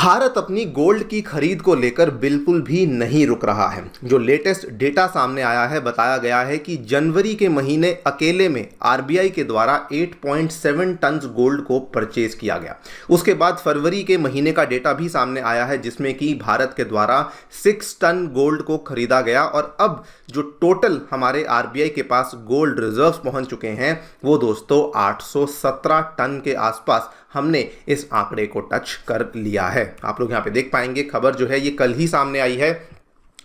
भारत अपनी गोल्ड की खरीद को लेकर बिल्कुल भी नहीं रुक रहा है। जो लेटेस्ट डेटा सामने आया है, बताया गया है कि जनवरी के महीने अकेले में आरबीआई के द्वारा 8.7 टन गोल्ड को परचेज किया गया। उसके बाद फरवरी के महीने का डेटा भी सामने आया है जिसमें कि भारत के द्वारा 6 टन गोल्ड को खरीदा गया और अब जो टोटल हमारे आरबीआई के पास गोल्ड रिजर्व्स पहुंच चुके हैं वो दोस्तों 817 टन के आसपास हमने इस आंकड़े को टच कर लिया है। आप लोग यहाँ पे देख पाएंगे, खबर जो है ये कल ही सामने आई है।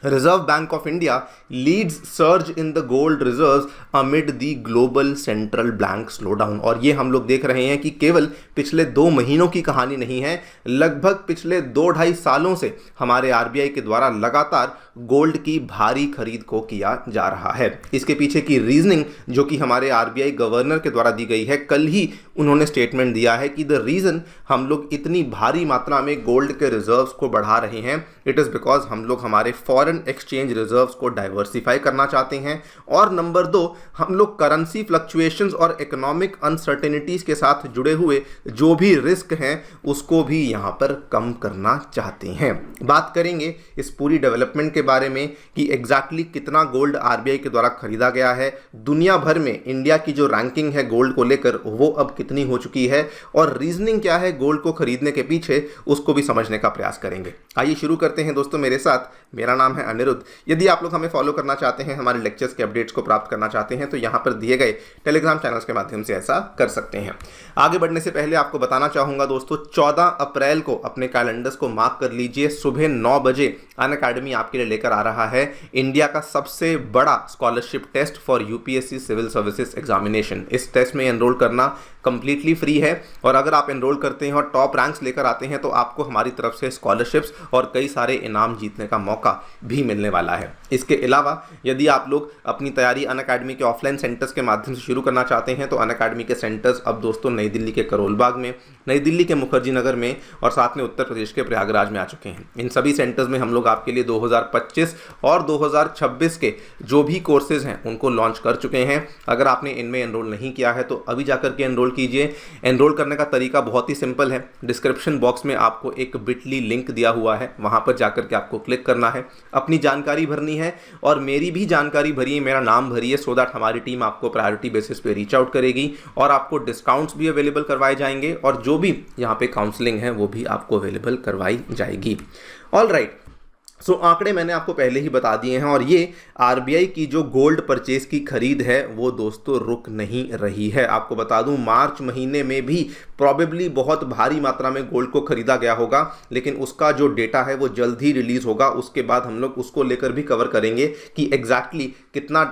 Reserve Bank of India leads surge in the gold reserves amid the global central bank slowdown. और ये हम लोग देख रहे हैं कि केवल पिछले 2 महीनों की कहानी नहीं है, लगभग पिछले 2-2.5 सालों से हमारे आरबीआई के द्वारा लगातार गोल्ड की भारी खरीद को किया जा रहा है। इसके पीछे की रीजनिंग जो कि हमारे आरबीआई गवर्नर के द्वारा दी गई है, कल ही उन्होंने स्टेटमेंट दिया है कि द रीज़न हम लोग इतनी भारी मात्रा में गोल्ड के रिजर्व्स को बढ़ा रहे हैं, इट इज़ बिकॉज हम लोग हमारे फॉरेन एक्सचेंज रिजर्व्स को डाइवर्सिफाई करना चाहते हैं। और नंबर 2, हम लोग करेंसी फ्लक्चुएशंस और इकोनॉमिक अनसर्टेनिटीज़ के साथ जुड़े हुए जो भी रिस्क हैं उसको भी यहाँ पर कम करना चाहते हैं। बात करेंगे इस पूरी डेवलपमेंट के बारे में कि एग्जैक्टली कितना गोल्ड आरबीआई के द्वारा खरीदा गया है, दुनिया भर में इंडिया की जो रैंकिंग है गोल्ड को लेकर वो अब कितनी हो चुकी है और रीजनिंग क्या है गोल्ड को खरीदने के पीछे, उसको भी समझने का प्रयास करेंगे। आइए शुरू करते हैं दोस्तों मेरे साथ। मेरा नाम है अनिरुद्ध। यदि आप लोग हमें फॉलो करना चाहते हैं, हमारे लेक्चर्स के अपडेट्स को प्राप्त करना चाहते हैं तो यहाँ पर दिए गए टेलीग्राम चैनल्स के माध्यम से ऐसा कर सकते हैं। आगे बढ़ने से पहले आपको बताना चाहूँगा दोस्तों, 14 अप्रैल को अपने कैलेंडर्स को मार्क कर लीजिए। सुबह 9 बजे अनअकैडमी आपके लिए लेकर आ रहा है इंडिया का सबसे बड़ा scholarship test for UPSC civil services examination. इस टेस्ट में एनरोल करना कंप्लीटली फ्री है और अगर आप एनरोल करते हैं और टॉप रैंक्स लेकर आते हैं तो आपको हमारी तरफ से स्कॉलरशिप्स और कई सारे इनाम जीतने का मौका भी मिलने वाला है। इसके अलावा यदि आप लोग अपनी तैयारी अनअकैडमी के ऑफलाइन सेंटर्स के माध्यम से शुरू करना चाहते हैं तो अनअकैडमी के सेंटर्स अब दोस्तों नई दिल्ली के करोल बाग में, नई दिल्ली के मुखर्जी नगर में और साथ में उत्तर प्रदेश के प्रयागराज में आ चुके हैं। इन सभी सेंटर्स में हम लोग आपके लिए 2025 और 2026 के जो भी कोर्सेज हैं उनको लॉन्च कर चुके हैं। अगर आपने इनमें एनरोल नहीं किया है तो अभी जाकर के एनरोल कीजिए। एनरोल करने का तरीका बहुत ही सिंपल है। डिस्क्रिप्शन बॉक्स में आपको एक बिटली लिंक दिया हुआ है, वहां पर जाकर के आपको क्लिक करना है, अपनी जानकारी भरनी है और मेरी भी जानकारी भरिए, मेरा नाम भरिए, सो दैट हमारी टीम आपको प्रायोरिटी बेसिस पे रीच आउट करेगी और आपको डिस्काउंट्स भी अवेलेबल करवाए जाएंगे और जो भी यहाँ पे काउंसलिंग है वो भी आपको अवेलेबल करवाई जाएगी। ऑल राइट, सो आंकड़े मैंने आपको पहले ही बता दिए हैं और ये आरबीआई की जो गोल्ड परचेज की खरीद है वो दोस्तों रुक नहीं रही है। आपको बता दूं, मार्च महीने में भी प्रॉबेबली बहुत भारी मात्रा में गोल्ड को खरीदा गया होगा, लेकिन उसका जो डेटा है वो जल्द ही रिलीज होगा। उसके बाद हम लोग उसको लेकर भी कवर करेंगे कि एग्जैक्टली कितना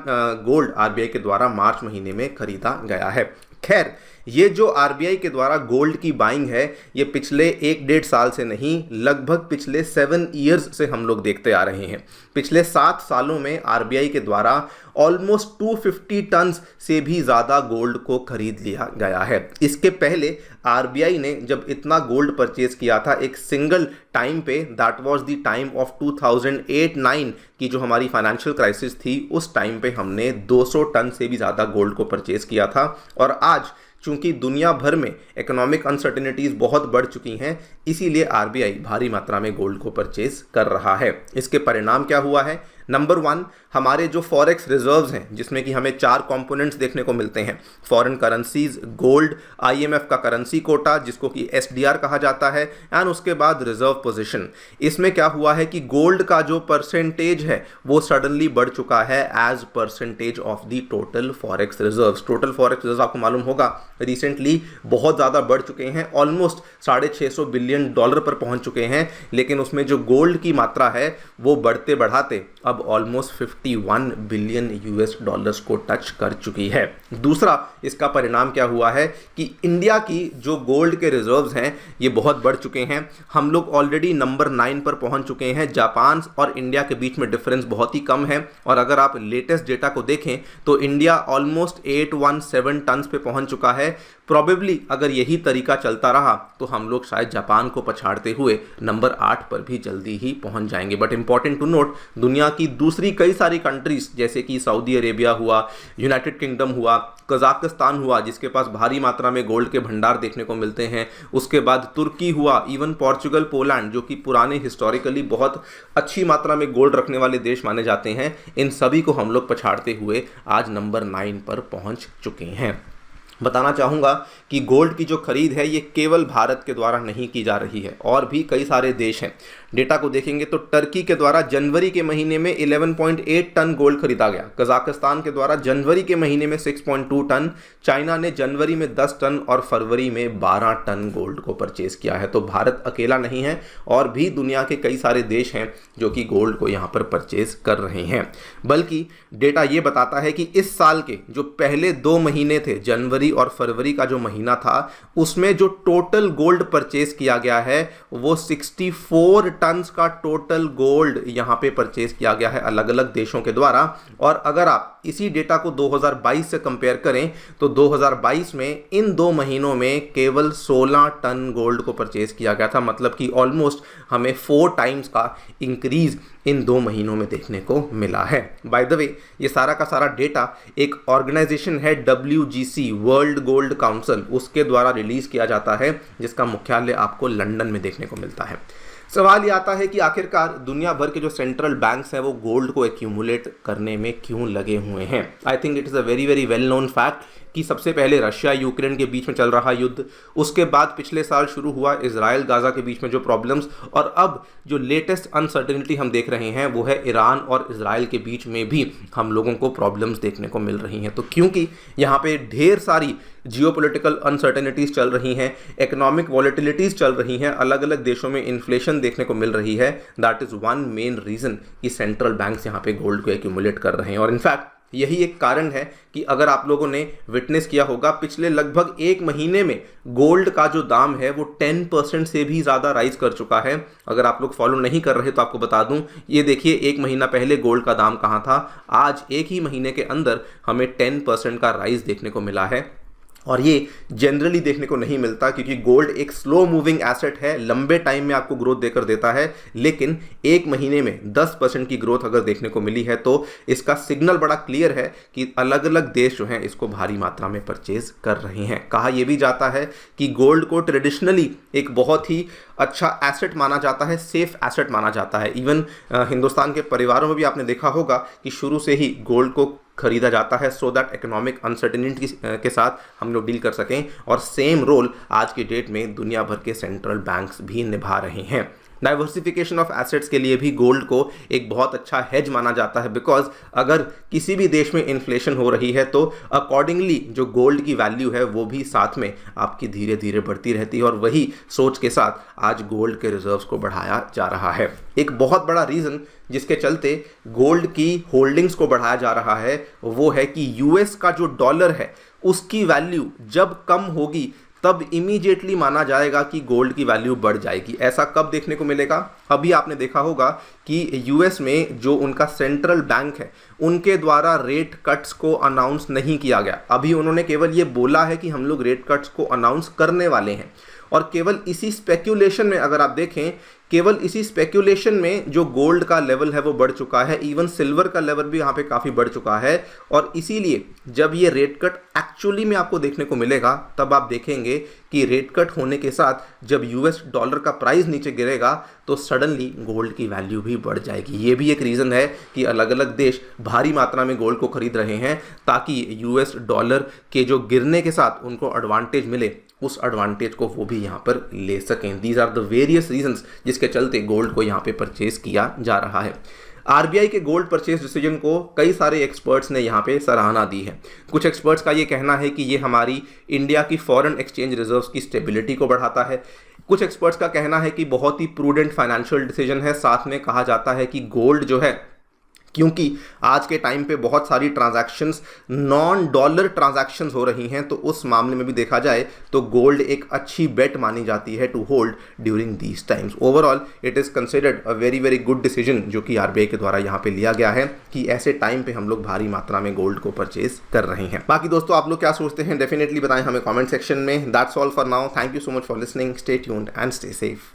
गोल्ड आरबीआई के द्वारा मार्च महीने में खरीदा गया है। खैर, ये जो आरबीआई के द्वारा गोल्ड की बाइंग है ये पिछले 1-1.5 साल से नहीं, लगभग पिछले 7 ईयर्स से हम लोग देखते आ रहे हैं। पिछले 7 सालों में आरबीआई के द्वारा ऑलमोस्ट 250 टन से भी ज़्यादा गोल्ड को खरीद लिया गया है। इसके पहले आरबीआई ने जब इतना गोल्ड परचेज किया था एक सिंगल टाइम पे, that was the time of 2008-9 की जो हमारी फाइनेंशियल क्राइसिस थी, उस टाइम पे हमने 200 टन से भी ज़्यादा गोल्ड को परचेज किया था। और आज चूंकि दुनिया भर में इकोनॉमिक अनसर्टेनिटीज बहुत बढ़ चुकी हैं, इसीलिए आरबीआई भारी मात्रा में गोल्ड को परचेज कर रहा है। इसके परिणाम क्या हुआ है? नंबर 1, हमारे जो फॉरेक्स रिजर्व्स हैं जिसमें कि हमें 4 कंपोनेंट्स देखने को मिलते हैं, फॉरेन करेंसीज, गोल्ड, आईएमएफ का करेंसी कोटा जिसको कि एसडीआर कहा जाता है, एंड उसके बाद रिजर्व पोजीशन। इसमें क्या हुआ है कि गोल्ड का जो परसेंटेज है वो सडनली बढ़ चुका है as percentage of the total forex reserves. Total forex reserve आपको मालूम होगा रिसेंटली बहुत ज़्यादा बढ़ चुके हैं, ऑलमोस्ट $650 बिलियन पर पहुंच चुके हैं, लेकिन उसमें जो गोल्ड की मात्रा है वो बढ़ते बढ़ाते अब ऑलमोस्ट 51 बिलियन यूएस डॉलर्स को टच कर चुकी है। दूसरा इसका परिणाम क्या हुआ है कि इंडिया की जो गोल्ड के रिजर्व्स हैं ये बहुत बढ़ चुके हैं। हम लोग ऑलरेडी नंबर 9 पर पहुंच चुके हैं। जापान और इंडिया के बीच में डिफरेंस बहुत ही कम है और अगर आप लेटेस्ट डेटा को देखें तो इंडिया ऑलमोस्ट 817 टन पे पहुंच चुका है। प्रोबेबली अगर यही तरीका चलता रहा तो हम लोग शायद जापान को पछाड़ते हुए नंबर 8 पर भी जल्दी ही पहुंच जाएंगे। बट इंपॉर्टेंट टू नोट, दुनिया की दूसरी कई सारी कंट्रीज जैसे कि सऊदी अरेबिया हुआ, यूनाइटेड किंगडम हुआ, कजाकिस्तान हुआ जिसके पास भारी मात्रा में गोल्ड के भंडार देखने को मिलते हैं, उसके बाद तुर्की हुआ, इवन पोर्चुगल, पोलैंड जो कि पुराने हिस्टोरिकली बहुत अच्छी मात्रा में गोल्ड रखने वाले देश माने जाते हैं, इन सभी को हम लोग पछाड़ते हुए आज नंबर 9 पर पहुंच चुके हैं। बताना चाहूँगा कि गोल्ड की जो खरीद है ये केवल भारत के द्वारा नहीं की जा रही है, और भी कई सारे देश हैं। डेटा को देखेंगे तो टर्की के द्वारा जनवरी के महीने में 11.8 टन गोल्ड खरीदा गया, कजाकिस्तान के द्वारा जनवरी के महीने में 6.2 टन, चाइना ने जनवरी में 10 टन और फरवरी में 12 टन गोल्ड को परचेज किया है। तो भारत अकेला नहीं है, और भी दुनिया के कई सारे देश हैं जो कि गोल्ड को यहाँ पर परचेज कर रहे हैं। बल्कि डेटा ये बताता है कि इस साल के जो पहले 2 महीने थे, जनवरी और फरवरी का जो महीना था, उसमें जो टोटल गोल्ड परचेज किया गया है वो 64 टन्स का टोटल गोल्ड यहां पे परचेज किया गया है अलग अलग देशों के द्वारा। और अगर आप इसी डेटा को 2022 से कंपेयर करें तो 2022 में इन 2 महीनों में केवल 16 टन गोल्ड को परचेज किया गया था, मतलब कि ऑलमोस्ट हमें 4 टाइम्स का इंक्रीज इन 2 महीनों में देखने को मिला है। बाय द वे, ये सारा का सारा डेटा एक ऑर्गेनाइजेशन है WGC, वर्ल्ड गोल्ड काउंसिल, उसके द्वारा रिलीज किया जाता है, जिसका मुख्यालय आपको लंदन में देखने को मिलता है। सवाल ये आता है कि आखिरकार दुनिया भर के जो सेंट्रल बैंक्स हैं वो गोल्ड को एक्यूमुलेट करने में क्यों लगे हुए हैं। I think it is a very very well known fact कि सबसे पहले रशिया यूक्रेन के बीच में चल रहा युद्ध, उसके बाद पिछले साल शुरू हुआ इजराइल गाजा के बीच में जो प्रॉब्लम्स, और अब जो लेटेस्ट अनसर्टेनिटी हम देख रहे हैं वो है ईरान और इजराइल के बीच में भी हम लोगों को प्रॉब्लम्स देखने को मिल रही हैं। तो क्योंकि यहाँ पे ढेर सारी जियोपॉलिटिकल अनसर्टेनिटीज़ चल रही हैं, इकोनॉमिक वॉलेटिलिटीज़ चल रही हैं, अलग अलग देशों में इन्फ्लेशन देखने को मिल रही है, that is one main reason कि सेंट्रल बैंक्स यहाँ पे गोल्ड को एक्यूमुलेट कर रहे हैं। और इनफैक्ट यही एक कारण है कि अगर आप लोगों ने विटनेस किया होगा, पिछले लगभग 1 महीने में गोल्ड का जो दाम है वो 10% से भी ज़्यादा राइज कर चुका है। अगर आप लोग फॉलो नहीं कर रहे तो आपको बता दूं, ये देखिए 1 महीना पहले गोल्ड का दाम कहाँ था, आज एक ही महीने के अंदर हमें 10% का राइज देखने को मिला है। और ये जनरली देखने को नहीं मिलता क्योंकि गोल्ड एक स्लो मूविंग एसेट है, लंबे टाइम में आपको ग्रोथ देकर देता है, लेकिन 1 महीने में 10% की ग्रोथ अगर देखने को मिली है तो इसका सिग्नल बड़ा क्लियर है कि अलग अलग देश जो हैं इसको भारी मात्रा में परचेज कर रहे हैं। कहा यह भी जाता है कि गोल्ड को ट्रेडिशनली एक बहुत ही अच्छा एसेट माना जाता है, सेफ एसेट माना जाता है। इवन हिंदुस्तान के परिवारों में भी आपने देखा होगा कि शुरू से ही गोल्ड को खरीदा जाता है सो दैट इकोनॉमिक अनसर्टेनिटी के साथ हम लोग डील कर सकें, और सेम रोल आज के डेट में दुनिया भर के सेंट्रल बैंक्स भी निभा रहे हैं। डाइवर्सिफिकेशन ऑफ एसेट्स के लिए भी गोल्ड को एक बहुत अच्छा हेज माना जाता है, बिकॉज अगर किसी भी देश में इन्फ्लेशन हो रही है तो अकॉर्डिंगली जो गोल्ड की वैल्यू है वो भी साथ में आपकी धीरे धीरे बढ़ती रहती है, और वही सोच के साथ आज गोल्ड के रिजर्व्स को बढ़ाया जा रहा है। एक बहुत बड़ा रीज़न जिसके चलते गोल्ड की होल्डिंग्स को बढ़ाया जा रहा है वो है कि यूएस का जो डॉलर है उसकी वैल्यू जब कम होगी तब इमीडिएटली माना जाएगा कि गोल्ड की वैल्यू बढ़ जाएगी। ऐसा कब देखने को मिलेगा? अभी आपने देखा होगा कि यूएस में जो उनका सेंट्रल बैंक है उनके द्वारा रेट कट्स को अनाउंस नहीं किया गया। अभी उन्होंने केवल ये बोला है कि हम लोग रेट कट्स को अनाउंस करने वाले हैं, और केवल इसी स्पेक्यूलेशन में अगर आप देखें, केवल इसी स्पेक्यूलेशन में जो गोल्ड का लेवल है वो बढ़ चुका है, इवन सिल्वर का लेवल भी यहाँ पे काफ़ी बढ़ चुका है। और इसीलिए जब ये रेट कट एक्चुअली में आपको देखने को मिलेगा तब आप देखेंगे कि रेट कट होने के साथ जब यूएस डॉलर का प्राइस नीचे गिरेगा तो सडनली गोल्ड की वैल्यू भी बढ़ जाएगी। ये भी एक रीज़न है कि अलग अलग देश भारी मात्रा में गोल्ड को खरीद रहे हैं ताकि यूएस डॉलर के जो गिरने के साथ उनको एडवांटेज मिले, उस एडवांटेज को वो भी यहाँ पर ले सकें। These are the various reasons जिसके चलते गोल्ड को यहाँ पे परचेज किया जा रहा है। आरबीआई के गोल्ड परचेज डिसीजन को कई सारे एक्सपर्ट्स ने यहाँ पे सराहना दी है। कुछ एक्सपर्ट्स का ये कहना है कि ये हमारी इंडिया की फॉरेन एक्सचेंज रिजर्व्स की स्टेबिलिटी को बढ़ाता है। कुछ एक्सपर्ट्स का कहना है कि बहुत ही प्रूडेंट फाइनेंशियल डिसीजन है। साथ में कहा जाता है कि गोल्ड जो है क्योंकि आज के टाइम पे बहुत सारी ट्रांजैक्शंस नॉन डॉलर ट्रांजैक्शंस हो रही हैं, तो उस मामले में भी देखा जाए तो गोल्ड एक अच्छी बेट मानी जाती है to hold during these times. Overall it is considered a very very good decision जो कि आरबीआई के द्वारा यहाँ पे लिया गया है कि ऐसे टाइम पे हम लोग भारी मात्रा में गोल्ड को परचेज कर रहे हैं। बाकी दोस्तों आप लोग क्या सोचते हैं डेफिनेटली बताएं हमें कॉमेंट सेक्शन में। That's all for now, thank you so much for listening, stay tuned and stay safe.